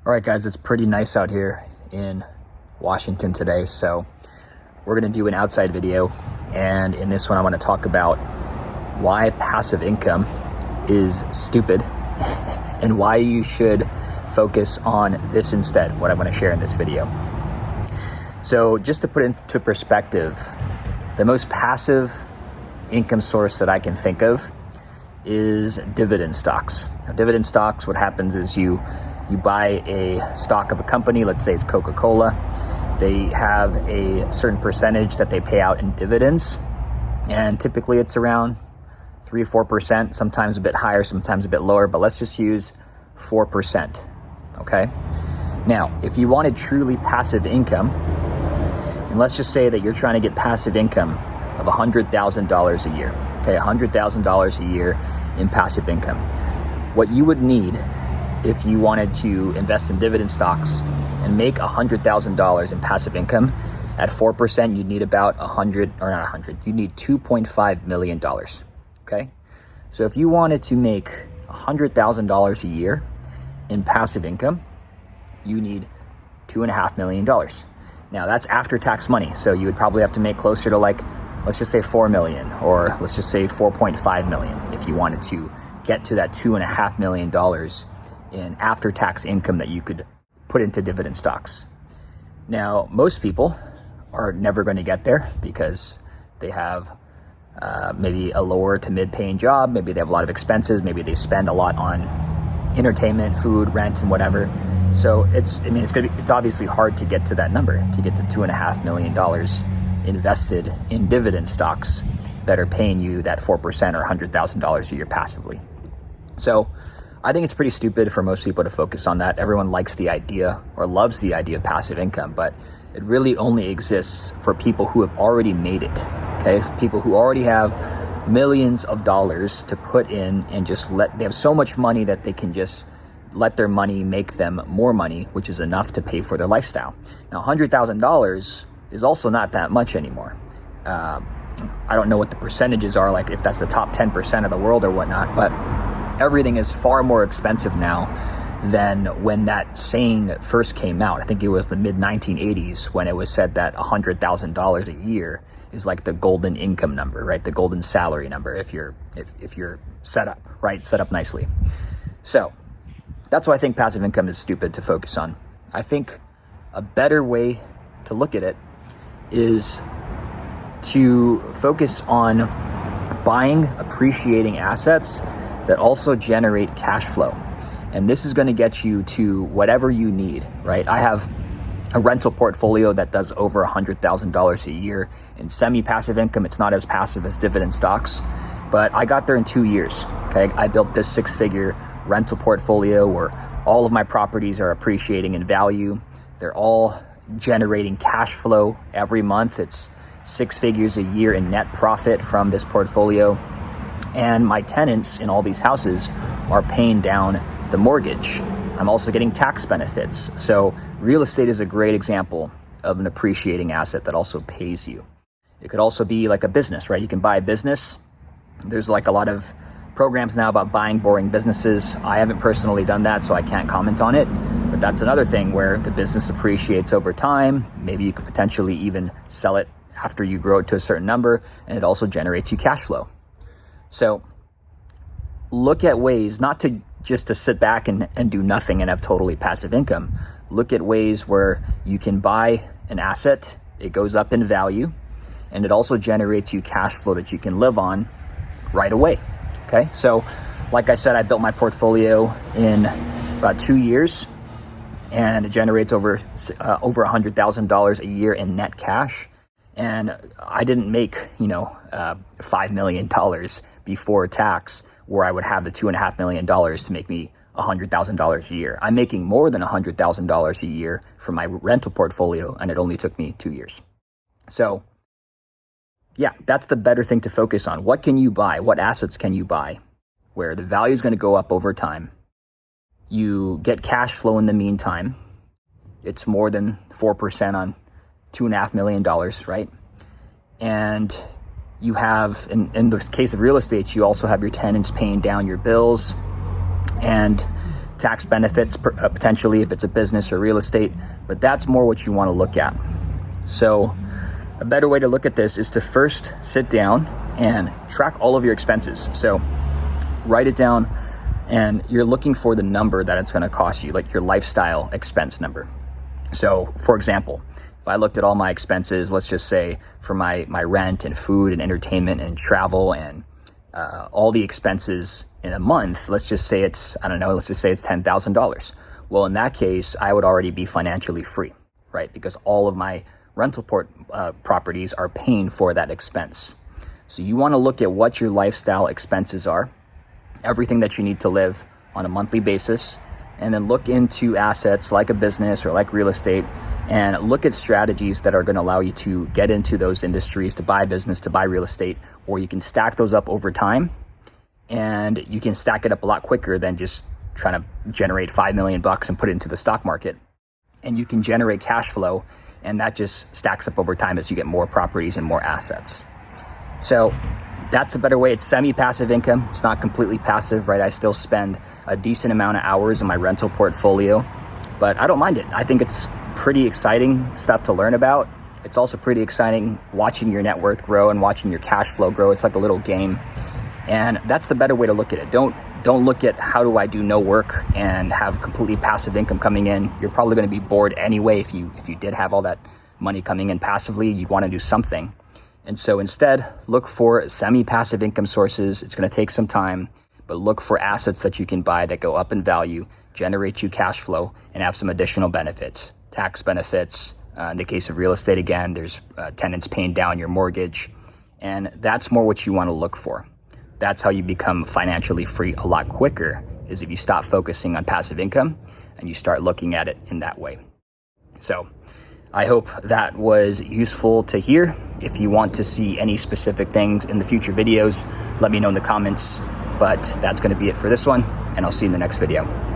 All right, guys, it's pretty nice out here in Washington today, so we're gonna do an outside video, and in this one I want to talk about why passive income is stupid and why you should focus on this instead, what I'm going to share in this video. So just to put into perspective, the most passive income source that I can think of is dividend stocks. Now, dividend stocks, what happens is you buy a stock of a company, let's say it's Coca-Cola. They have a certain percentage that they pay out in dividends, and typically it's around 3 or 4%, sometimes a bit higher, sometimes a bit lower, but let's just use 4%, okay? Now, if you wanted truly passive income, and let's just say that you're trying to get passive income of $100,000 a year, okay, $100,000 a year in passive income. What you would need if you wanted to invest in dividend stocks and make $100,000 in passive income at 4%, you'd need about you need $2.5 million, okay? So if you wanted to make $100,000 a year in passive income, you need $2.5 million. Now that's after tax money. So you would probably have to make closer to, like, let's just say 4 million, or let's just say 4.5 million if you wanted to get to that $2.5 million in after tax income that you could put into dividend stocks. Now, most people are never going to get there because they have maybe a lower to mid-paying job. Maybe they have a lot of expenses. Maybe they spend a lot on entertainment, food, rent, and whatever. So it's obviously hard to get to that number, to get to $2.5 million invested in dividend stocks that are paying you that 4% or $100,000 a year passively. So I think it's pretty stupid for most people to focus on that. Everyone likes the idea or loves the idea of passive income, but it really only exists for people who have already made it, okay? People who already have millions of dollars to put in and they have so much money that they can just let their money make them more money, which is enough to pay for their lifestyle. Now, $100,000 is also not that much anymore. I don't know what the percentages are, like if that's the top 10% of the world or whatnot, but everything is far more expensive now than when that saying first came out. I think it was the mid-1980s when it was said that $100,000 a year is like the golden income number, right? The golden salary number if you're set up, right? Set up nicely. So that's why I think passive income is stupid to focus on. I think a better way to look at it is to focus on buying appreciating assets that also generate cash flow. And this is going to get you to whatever you need, right? I have a rental portfolio that does over $100,000 a year in semi-passive income. It's not as passive as dividend stocks, but I got there in 2 years, okay? I built this 6-figure rental portfolio where all of my properties are appreciating in value. They're all generating cash flow every month. It's 6 figures a year in net profit from this portfolio. And my tenants in all these houses are paying down the mortgage. I'm also getting tax benefits. So real estate is a great example of an appreciating asset that also pays you. It could also be like a business, right? You can buy a business. There's like a lot of programs now about buying boring businesses. I haven't personally done that, so I can't comment on it. But that's another thing where the business appreciates over time. Maybe you could potentially even sell it after you grow it to a certain number, and it also generates you cash flow. So look at ways not to just to sit back and do nothing and have totally passive income. Look at ways where you can buy an asset, it goes up in value, and it also generates you cash flow that you can live on right away. Okay, so like I said, I built my portfolio in about 2 years, and it generates over $100,000 a year in net cash. And I didn't make, $5 million before tax, where I would have the $2.5 million to make me $100,000 a year. I'm making more than $100,000 a year from my rental portfolio, and it only took me 2 years. So yeah, that's the better thing to focus on. What can you buy? What assets can you buy where the value is going to go up over time? You get cash flow in the meantime. It's more than 4% on $2.5 million, right? And you have, in the case of real estate, you also have your tenants paying down your bills. And tax benefits potentially if it's a business or real estate, but that's more what you want to look at. So a better way to look at this is to first sit down and track all of your expenses. So write it down, and you're looking for the number that it's going to cost you, like your lifestyle expense number. So for example, if I looked at all my expenses, let's just say for my rent and food and entertainment and travel and all the expenses in a month, let's just say it's $10,000. Well, in that case, I would already be financially free, right? Because all of my rental properties are paying for that expense. So you want to look at what your lifestyle expenses are, everything that you need to live on a monthly basis, and then look into assets like a business or like real estate, and look at strategies that are going to allow you to get into those industries, to buy business, to buy real estate, or you can stack those up over time, and you can stack it up a lot quicker than just trying to generate $5 million and put it into the stock market. And you can generate cash flow, and that just stacks up over time as you get more properties and more assets. So that's a better way. It's semi-passive income. It's not completely passive, right? I still spend a decent amount of hours in my rental portfolio, but I don't mind it. I think it's pretty exciting stuff to learn about. It's also pretty exciting watching your net worth grow and watching your cash flow grow. It's like a little game. And that's the better way to look at it. Don't look at how do I do no work and have completely passive income coming in. You're probably going to be bored anyway. If you did have all that money coming in passively, you'd want to do something. And so instead, look for semi-passive income sources. It's going to take some time, but look for assets that you can buy that go up in value, generate you cash flow, and have some additional benefits. Tax benefits. In the case of real estate, again, there's tenants paying down your mortgage. And that's more what you want to look for. That's how you become financially free a lot quicker, is if you stop focusing on passive income and you start looking at it in that way. So I hope that was useful to hear. If you want to see any specific things in the future videos, let me know in the comments. But that's going to be it for this one, and I'll see you in the next video.